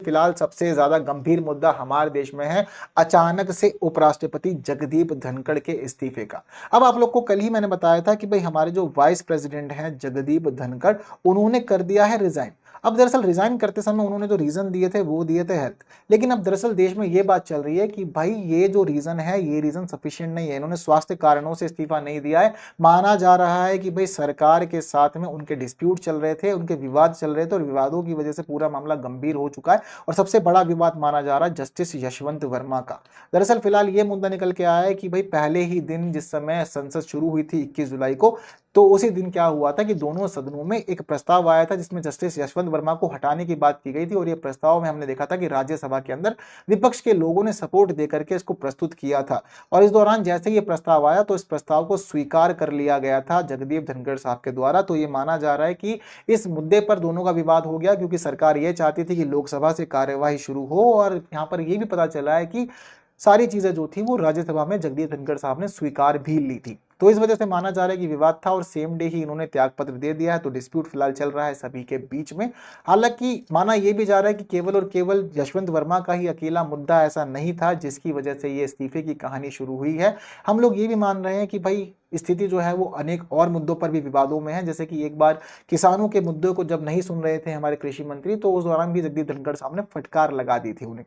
फिलहाल सबसे ज्यादा गंभीर मुद्दा हमारे देश में है अचानक से उपराष्ट्रपति जगदीप धनखड़ के इस्तीफे का। अब आप लोग को कल ही मैंने बताया था कि भाई हमारे जो वाइस प्रेसिडेंट हैं जगदीप धनखड़, उन्होंने कर दिया है रिजाइन। अब दरअसल रिजाइन करते समय उन्होंने जो रीजन दिए थे वो दिए थे हेल्थ, लेकिन अब दरअसल देश में ये बात चल रही है कि भाई ये जो रीजन है ये रीजन सफिशिएंट नहीं है, इन्होंने स्वास्थ्य कारणों से इस्तीफा नहीं दिया है। माना जा रहा है कि भाई सरकार के साथ में उनके डिस्प्यूट चल रहे थे, उनके विवाद चल रहे थे और विवादों की वजह से पूरा मामला गंभीर हो चुका है। और सबसे बड़ा विवाद माना जा रहा है जस्टिस यशवंत वर्मा का। दरअसल फिलहाल ये मुद्दा निकल के आया है कि भाई पहले ही दिन जिस समय संसद शुरू हुई थी 21 जुलाई को, तो उसी दिन क्या हुआ था कि दोनों सदनों में एक प्रस्ताव आया था जिसमें जस्टिस यशवंत वर्मा को हटाने की बात की गई थी। और ये प्रस्ताव में हमने देखा था कि राज्यसभा के अंदर विपक्ष के लोगों ने सपोर्ट देकर के इसको प्रस्तुत किया था। और इस दौरान जैसे ये प्रस्ताव आया तो इस प्रस्ताव को स्वीकार कर लिया गया था जगदीप धनखड़ साहब के द्वारा। तो ये माना जा रहा है कि इस मुद्दे पर दोनों का विवाद हो गया, क्योंकि सरकार ये चाहती थी कि लोकसभा से कार्यवाही शुरू हो, और यहाँ पर यह भी पता चला है कि सारी चीजें जो थी वो राज्यसभा में जगदीप धनखड़ साहब ने स्वीकार भी ली थी। तो इस वजह से माना जा रहा है कि विवाद था और सेम डे ही इन्होंने त्याग पत्र दे दिया है। तो डिस्प्यूट फिलहाल चल रहा है सभी के बीच में। हालांकि माना यह भी जा रहा है कि केवल और केवल यशवंत वर्मा का ही अकेला मुद्दा ऐसा नहीं था जिसकी वजह से ये इस्तीफे की कहानी शुरू हुई है। हम लोग ये भी मान रहे हैं कि भाई स्थिति जो है वो अनेक और मुद्दों पर भी विवादों में है। जैसे कि एक बार किसानों के मुद्दों को जब नहीं सुन रहे थे हमारे कृषि मंत्री, तो उस दौरान भी जगदीप धनखड़ साहब ने फटकार लगा दी थी उन्हें।